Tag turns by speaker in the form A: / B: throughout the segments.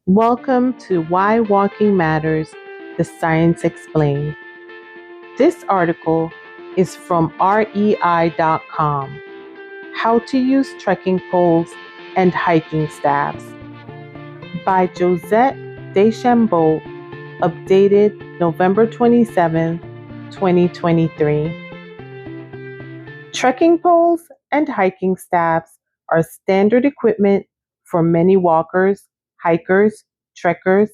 A: Welcome to Why Walking Matters, the Science Explained. This article is from REI.com. How to Use Trekking Poles and Hiking Staffs by Josette Deschambault, updated November 27, 2023. Trekking poles and hiking staffs are standard equipment for many walkers, hikers, trekkers,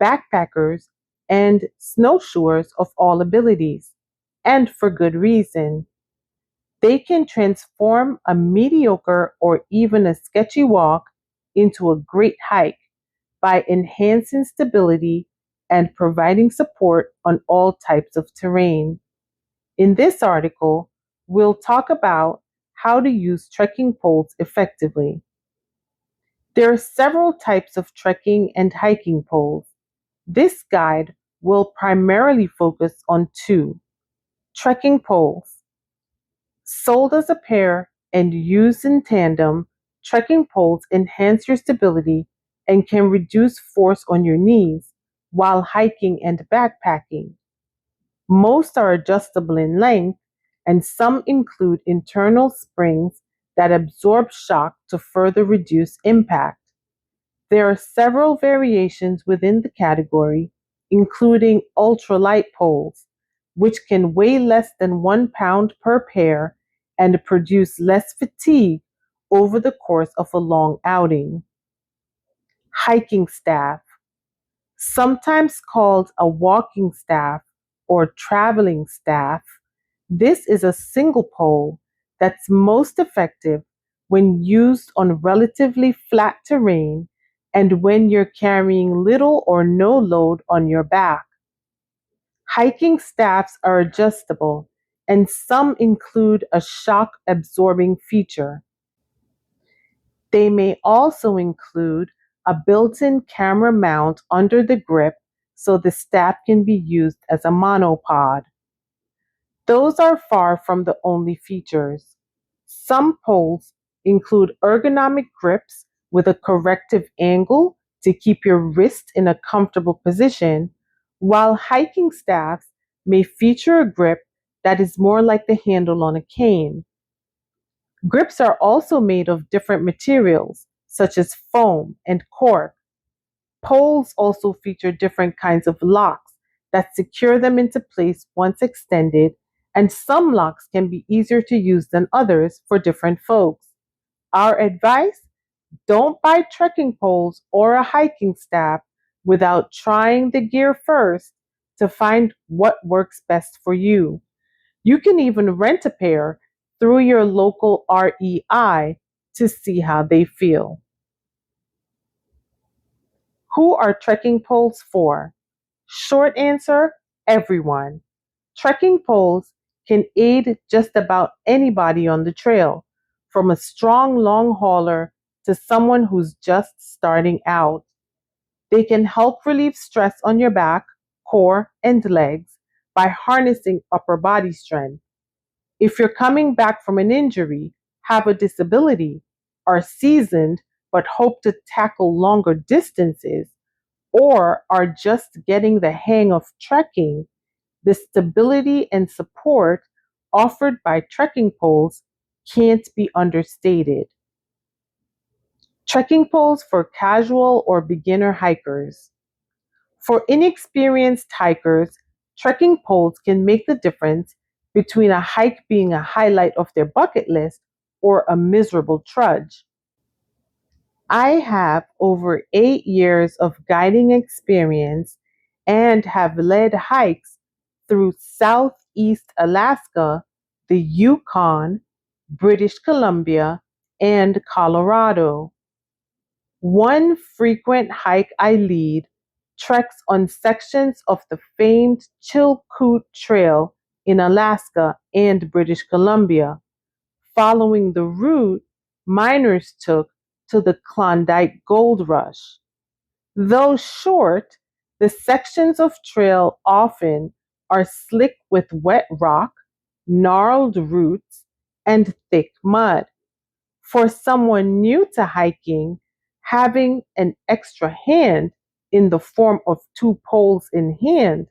A: backpackers, and snowshoers of all abilities, and for good reason. They can transform a mediocre or even a sketchy walk into a great hike by enhancing stability and providing support on all types of terrain. In this article, we'll talk about how to use trekking poles effectively. There are several types of trekking and hiking poles. This guide will primarily focus on two: trekking poles. Sold as a pair and used in tandem, trekking poles enhance your stability and can reduce force on your knees while hiking and backpacking. Most are adjustable in length, and some include internal springs that absorb shock to further reduce impact. There are several variations within the category, including ultralight poles, which can weigh less than 1 pound per pair and produce less fatigue over the course of a long outing. Hiking staff, sometimes called a walking staff or traveling staff. This is a single pole that's most effective when used on relatively flat terrain and when you're carrying little or no load on your back. Hiking staffs are adjustable, and some include a shock absorbing feature. They may also include a built-in camera mount under the grip so the staff can be used as a monopod. Those are far from the only features. Some poles include ergonomic grips with a corrective angle to keep your wrist in a comfortable position, while hiking staffs may feature a grip that is more like the handle on a cane. Grips are also made of different materials, such as foam and cork. Poles also feature different kinds of locks that secure them into place once extended, and some locks can be easier to use than others for different folks. Our advice: don't buy trekking poles or a hiking staff without trying the gear first to find what works best for you. You can even rent a pair through your local REI to see how they feel. Who are trekking poles for? Short answer: everyone. Trekking poles can aid just about anybody on the trail, from a strong long hauler to someone who's just starting out. They can help relieve stress on your back, core, and legs by harnessing upper body strength. If you're coming back from an injury, have a disability, are seasoned but hope to tackle longer distances, or are just getting the hang of trekking, the stability and support offered by trekking poles can't be understated. Trekking poles for casual or beginner hikers. For inexperienced hikers, trekking poles can make the difference between a hike being a highlight of their bucket list or a miserable trudge. I have over 8 years of guiding experience and have led hikes through Southeast Alaska, the Yukon, British Columbia, and Colorado. One frequent hike I lead treks on sections of the famed Chilkoot Trail in Alaska and British Columbia, following the route miners took to the Klondike Gold Rush. Though short, the sections of trail often are slick with wet rock, gnarled roots, and thick mud. For someone new to hiking, Having an extra hand in the form of two poles in hand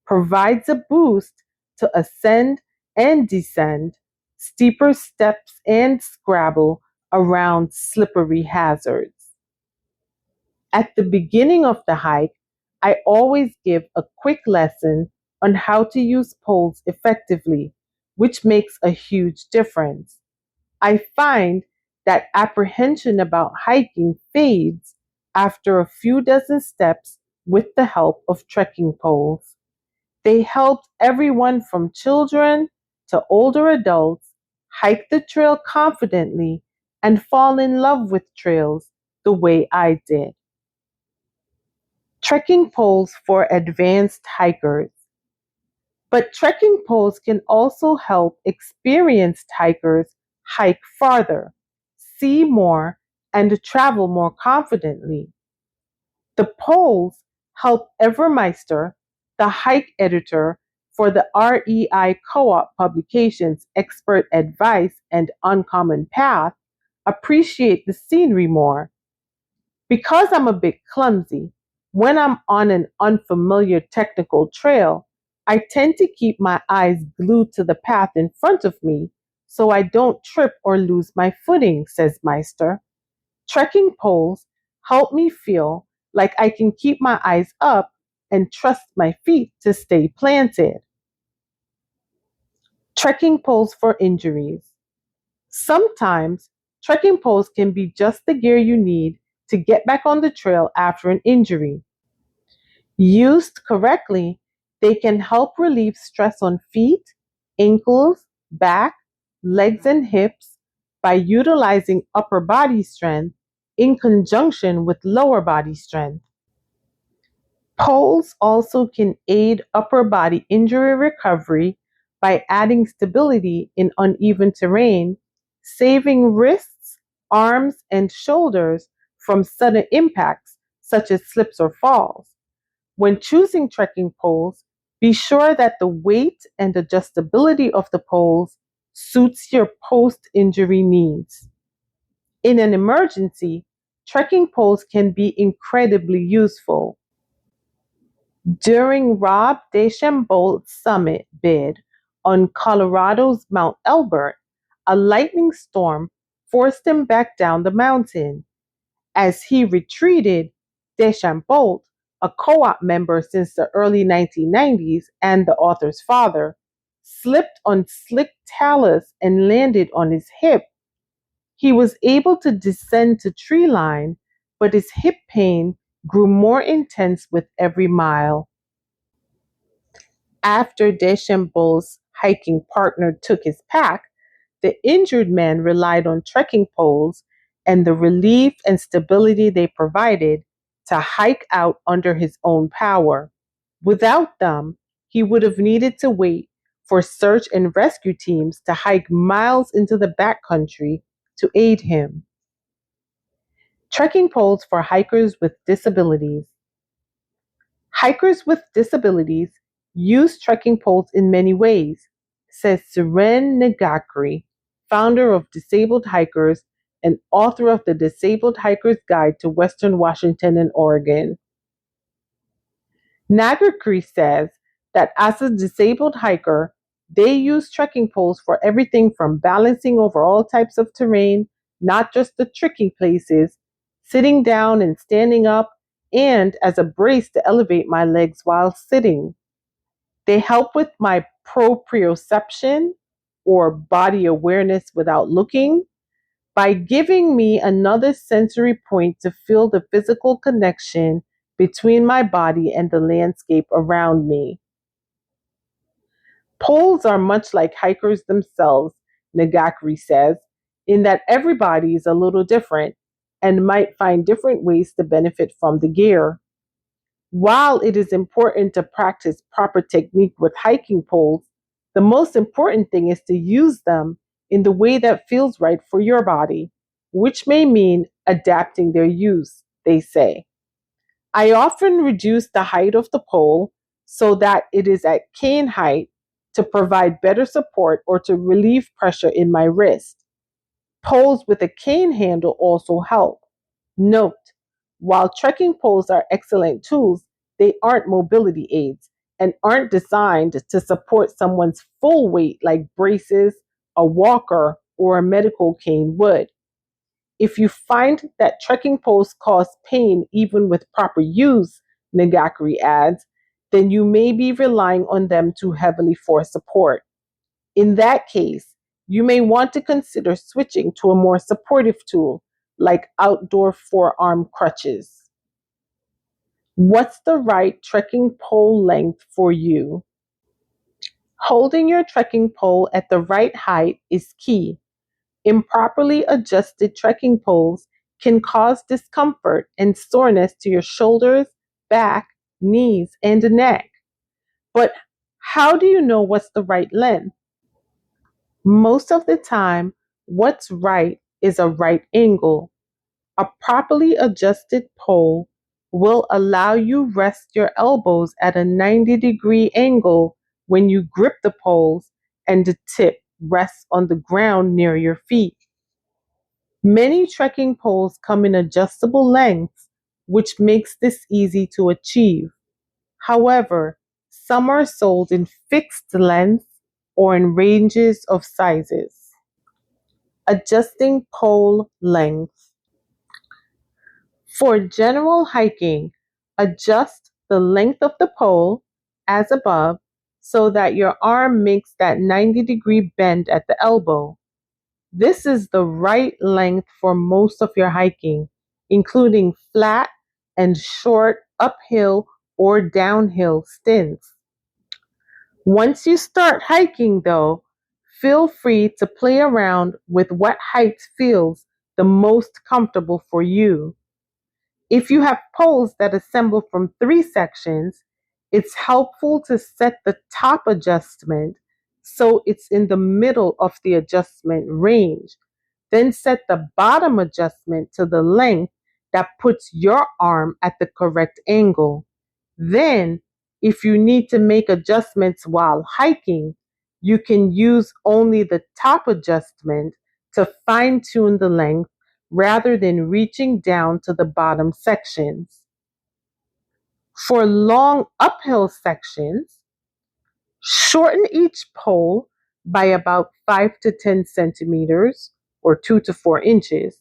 A: provides a boost to ascend and descend steeper steps and scrabble around slippery hazards. At the beginning of the hike, I always give a quick lesson on how to use poles effectively, which makes a huge difference. I find that apprehension about hiking fades after a few dozen steps with the help of trekking poles. They helped everyone from children to older adults hike the trail confidently and fall in love with trails the way I did. Trekking poles for advanced hikers. But trekking poles can also help experienced hikers hike farther, see more, and travel more confidently. The poles help Evermeister, the hike editor for the REI Co-op publications Expert Advice and Uncommon Path, appreciate the scenery more. Because I'm a bit clumsy, when I'm on an unfamiliar technical trail, I tend to keep my eyes glued to the path in front of me so I don't trip or lose my footing, says Meister. Trekking poles help me feel like I can keep my eyes up and trust my feet to stay planted. Trekking poles for injuries. Sometimes trekking poles can be just the gear you need to get back on the trail after an injury. Used correctly, they can help relieve stress on feet, ankles, back, legs, and hips by utilizing upper body strength in conjunction with lower body strength. Poles also can aid upper body injury recovery by adding stability in uneven terrain, saving wrists, arms, and shoulders from sudden impacts such as slips or falls. When choosing trekking poles, be sure that the weight and adjustability of the poles suits your post-injury needs. In an emergency, trekking poles can be incredibly useful. During Rob Deschambault's summit bid on Colorado's Mount Elbert, a lightning storm forced him back down the mountain. As he retreated, Deschambault, a co-op member since the early 1990s and the author's father, slipped on slick talus and landed on his hip. He was able to descend to tree line, but his hip pain grew more intense with every mile. After Deschambault's hiking partner took his pack, the injured man relied on trekking poles and the relief and stability they provided to hike out under his own power. Without them, he would have needed to wait for search and rescue teams to hike miles into the backcountry to aid him. Trekking poles for hikers with disabilities. Hikers with disabilities use trekking poles in many ways, says Suren Nagakri, founder of Disabled Hikers and author of the Disabled Hiker's Guide to Western Washington and Oregon. Nagakri says that as a disabled hiker, they use trekking poles for everything from balancing over all types of terrain, not just the tricky places, sitting down and standing up, and as a brace to elevate my legs while sitting. They help with my proprioception or body awareness without looking by giving me another sensory point to feel the physical connection between my body and the landscape around me. Poles are much like hikers themselves, Nagakri says, in that everybody is a little different and might find different ways to benefit from the gear. While it is important to practice proper technique with hiking poles, the most important thing is to use them in the way that feels right for your body, which may mean adapting their use, they say. I often reduce the height of the pole so that it is at cane height to provide better support or to relieve pressure in my wrist. Poles with a cane handle also help. Note, while trekking poles are excellent tools, they aren't mobility aids and aren't designed to support someone's full weight like braces, a walker, or a medical cane would. If you find that trekking poles cause pain even with proper use, Nagakuri adds, then you may be relying on them too heavily for support. In that case, you may want to consider switching to a more supportive tool like outdoor forearm crutches. What's the right trekking pole length for you? Holding your trekking pole at the right height is key. Improperly adjusted trekking poles can cause discomfort and soreness to your shoulders, back, knees, and neck. But how do you know what's the right length? Most of the time, what's right is a right angle. A properly adjusted pole will allow you rest your elbows at a 90-degree angle when you grip the poles and the tip rests on the ground near your feet. Many trekking poles come in adjustable lengths, which makes this easy to achieve. However, some are sold in fixed lengths or in ranges of sizes. Adjusting pole length. For general hiking, adjust the length of the pole as above so that your arm makes that 90-degree bend at the elbow. This is the right length for most of your hiking, including flat and short uphill or downhill stints. Once you start hiking, though, feel free to play around with what height feels the most comfortable for you. If you have poles that assemble from 3 sections, it's helpful to set the top adjustment so it's in the middle of the adjustment range. Then set the bottom adjustment to the length that puts your arm at the correct angle. Then, if you need to make adjustments while hiking, you can use only the top adjustment to fine tune the length rather than reaching down to the bottom sections. For long uphill sections, shorten each pole by about 5 to 10 centimeters or 2 to 4 inches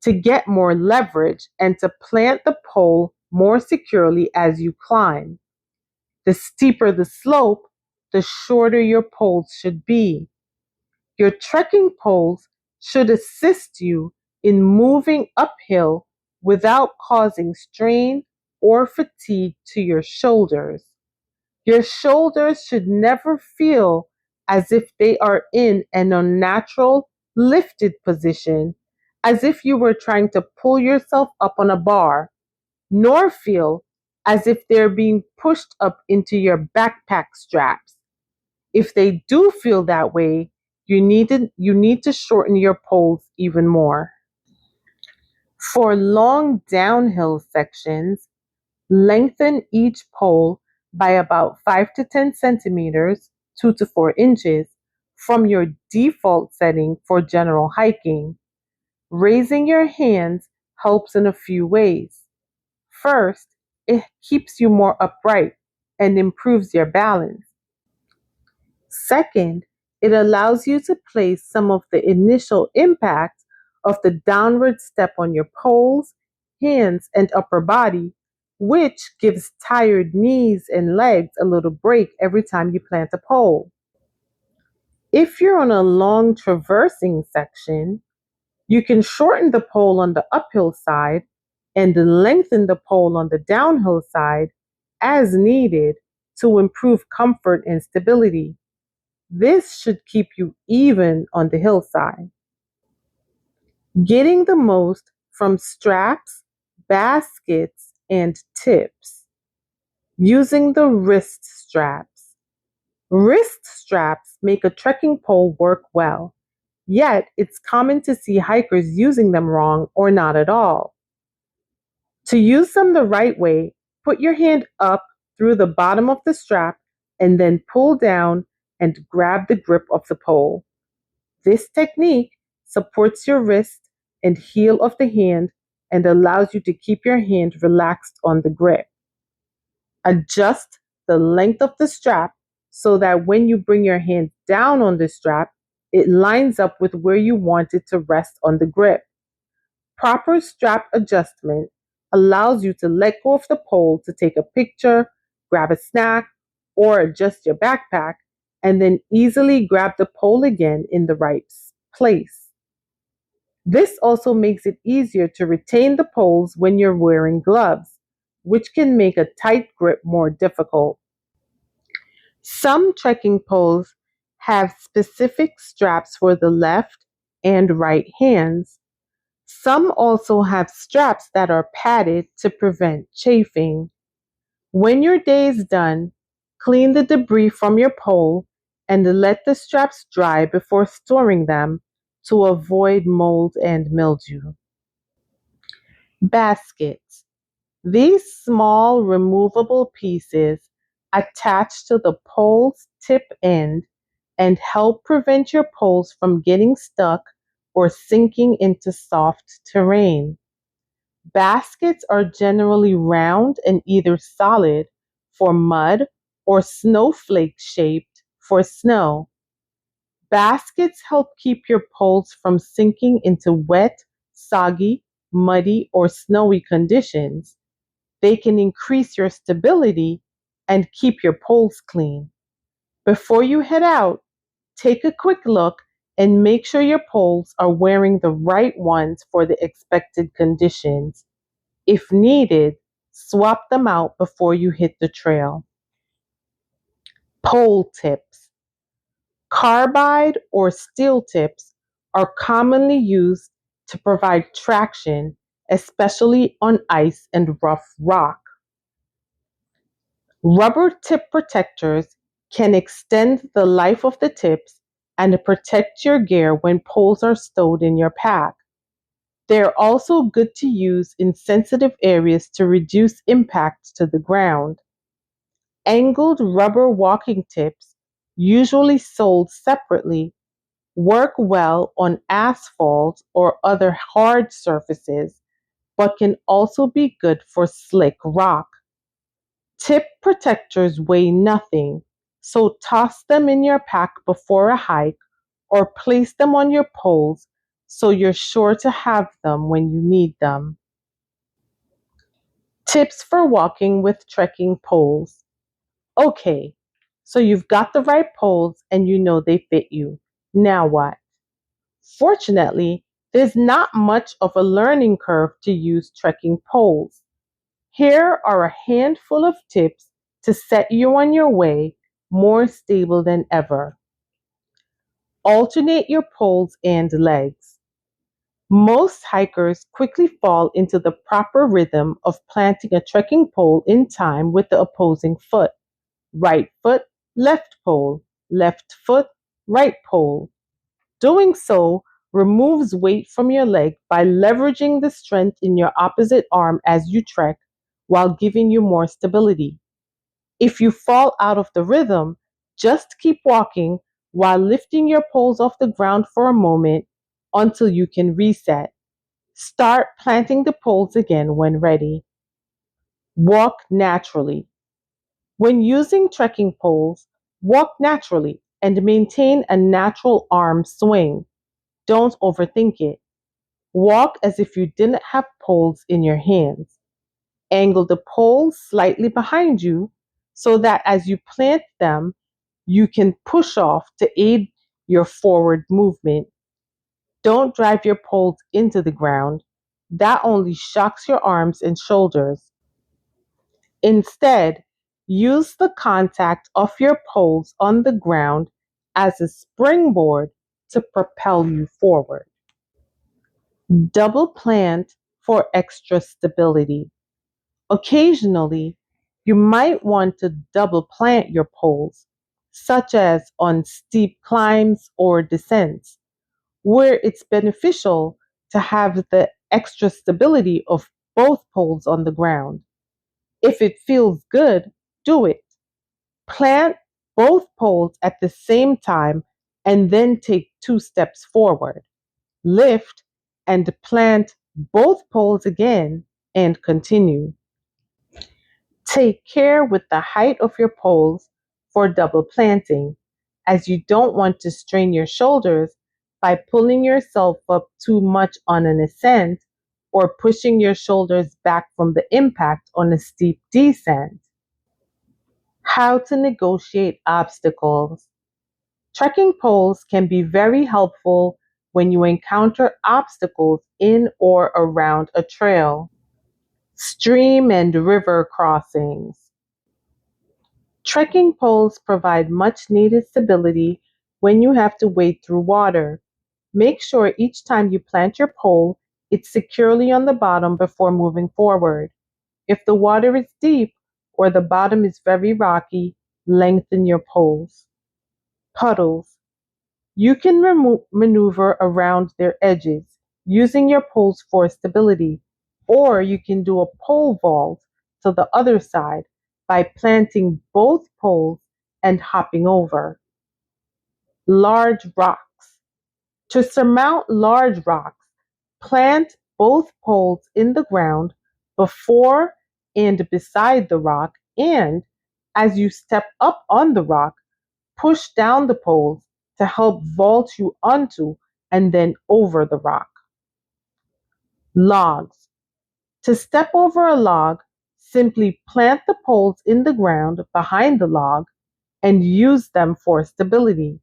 A: to get more leverage and to plant the pole more securely as you climb. The steeper the slope, the shorter your poles should be. Your trekking poles should assist you in moving uphill without causing strain or fatigue to your shoulders. Your shoulders should never feel as if they are in an unnatural, lifted position, as if you were trying to pull yourself up on a bar, nor feel as if they're being pushed up into your backpack straps. If they do feel that way, you need to shorten your poles even more. For long downhill sections, lengthen each pole by about 5 to 10 centimeters, 2 to 4 inches, from your default setting for general hiking. Raising your hands helps in a few ways. First, it keeps you more upright and improves your balance. Second, it allows you to place some of the initial impact of the downward step on your poles, hands, and upper body, which gives tired knees and legs a little break every time you plant a pole. If you're on a long traversing section, you can shorten the pole on the uphill side and lengthen the pole on the downhill side as needed to improve comfort and stability. This should keep you even on the hillside. Getting the most from straps, baskets, and tips. Using the wrist straps. Wrist straps make a trekking pole work well, yet it's common to see hikers using them wrong or not at all. To use them the right way, put your hand up through the bottom of the strap and then pull down and grab the grip of the pole. This technique supports your wrist and heel of the hand and allows you to keep your hand relaxed on the grip. Adjust the length of the strap so that when you bring your hand down on the strap, it lines up with where you want it to rest on the grip. Proper strap adjustment allows you to let go of the pole to take a picture, grab a snack, or adjust your backpack, and then easily grab the pole again in the right place. This also makes it easier to retain the poles when you're wearing gloves, which can make a tight grip more difficult. Some trekking poles have specific straps for the left and right hands. Some also have straps that are padded to prevent chafing. When your day is done, clean the debris from your pole and let the straps dry before storing them to avoid mold and mildew. Baskets. These small removable pieces attach to the pole's tip end and help prevent your poles from getting stuck or sinking into soft terrain. Baskets are generally round and either solid for mud or snowflake shaped for snow. Baskets help keep your poles from sinking into wet, soggy, muddy, or snowy conditions. They can increase your stability and keep your poles clean. Before you head out, take a quick look and make sure your poles are wearing the right ones for the expected conditions. If needed, swap them out before you hit the trail. Pole tips. Carbide or steel tips are commonly used to provide traction, especially on ice and rough rock. Rubber tip protectors can extend the life of the tips and protect your gear when poles are stowed in your pack. They're also good to use in sensitive areas to reduce impact to the ground. Angled rubber walking tips, usually sold separately, work well on asphalt or other hard surfaces, but can also be good for slick rock. Tip protectors weigh nothing, so toss them in your pack before a hike or place them on your poles so you're sure to have them when you need them. Tips for walking with trekking poles. Okay, so you've got the right poles and you know they fit you. Now what? Fortunately, there's not much of a learning curve to use trekking poles. Here are a handful of tips to set you on your way more stable than ever. Alternate your poles and legs. Most hikers quickly fall into the proper rhythm of planting a trekking pole in time with the opposing foot. Right foot, left pole, left foot, right pole. Doing so removes weight from your leg by leveraging the strength in your opposite arm as you trek while giving you more stability. If you fall out of the rhythm, just keep walking while lifting your poles off the ground for a moment until you can reset. Start planting the poles again when ready. Walk naturally. When using trekking poles, walk naturally and maintain a natural arm swing. Don't overthink it. Walk as if you didn't have poles in your hands. Angle the poles slightly behind you so that as you plant them, you can push off to aid your forward movement. Don't drive your poles into the ground. That only shocks your arms and shoulders. Instead, use the contact of your poles on the ground as a springboard to propel you forward. Double plant for extra stability. Occasionally, you might want to double plant your poles, such as on steep climbs or descents, where it's beneficial to have the extra stability of both poles on the ground. If it feels good, do it. Plant both poles at the same time and then take 2 steps forward. Lift and plant both poles again, and continue. Take care with the height of your poles for double planting, as you don't want to strain your shoulders by pulling yourself up too much on an ascent or pushing your shoulders back from the impact on a steep descent. How to negotiate obstacles. Trekking poles can be very helpful when you encounter obstacles in or around a trail. Stream and river crossings. Trekking poles provide much needed stability when you have to wade through water. Make sure each time you plant your pole, it's securely on the bottom before moving forward. If the water is deep or the bottom is very rocky, lengthen your poles. Puddles. You can maneuver around their edges using your poles for stability, or you can do a pole vault to the other side by planting both poles and hopping over. Large rocks. To surmount large rocks, plant both poles in the ground before and beside the rock, and as you step up on the rock, push down the poles to help vault you onto and then over the rock. Logs. To step over a log, simply plant the poles in the ground behind the log and use them for stability.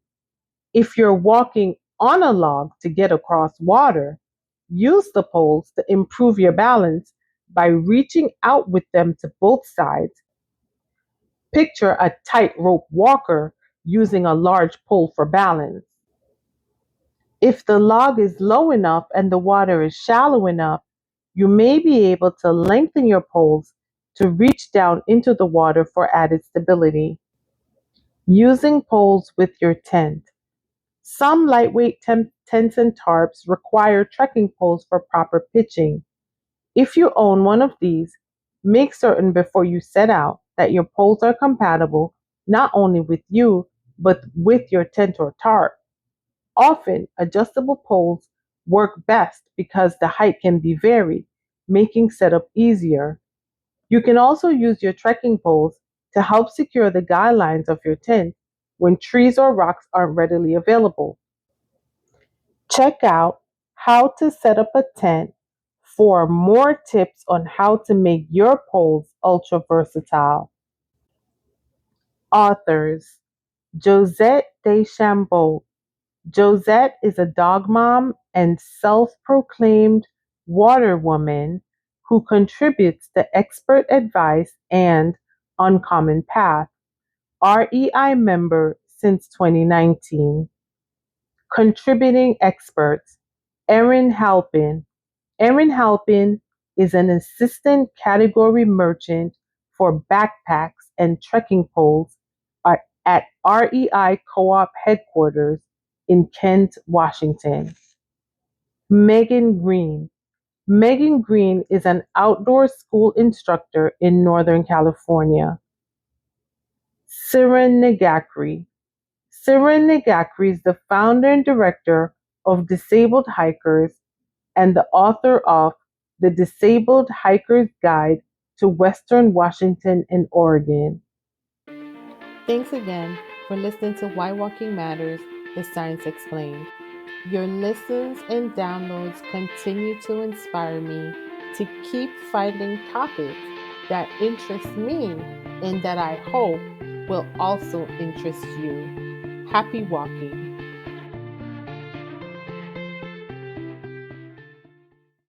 A: If you're walking on a log to get across water, use the poles to improve your balance by reaching out with them to both sides. Picture a tightrope walker using a large pole for balance. If the log is low enough and the water is shallow enough, you may be able to lengthen your poles to reach down into the water for added stability. Using poles with your tent. Some lightweight tents and tarps require trekking poles for proper pitching. If you own one of these, make certain before you set out that your poles are compatible not only with you, but with your tent or tarp. Often, adjustable poles work best because the height can be varied, making setup easier. You can also use your trekking poles to help secure the guidelines of your tent when trees or rocks aren't readily available. Check out How to Set Up a Tent for more tips on how to make your poles ultra versatile. Authors Josette Deschambault. Josette is a dog mom and self-proclaimed water woman who contributes the expert advice and Uncommon Path REI member since 2019. Contributing experts Erin Halpin. Erin Halpin is an assistant category merchant for backpacks and trekking poles at REI Co-op headquarters in Kent, Washington. Megan Green. Megan Green is an outdoor school instructor in Northern California. Siren Negakri. Siren Negakri is the founder and director of Disabled Hikers and the author of The Disabled Hiker's Guide to Western Washington and Oregon. Thanks again for listening to Why Walking Matters, the Science Explained. Your listens and downloads continue to inspire me to keep finding topics that interest me and that I hope will also interest you. Happy walking.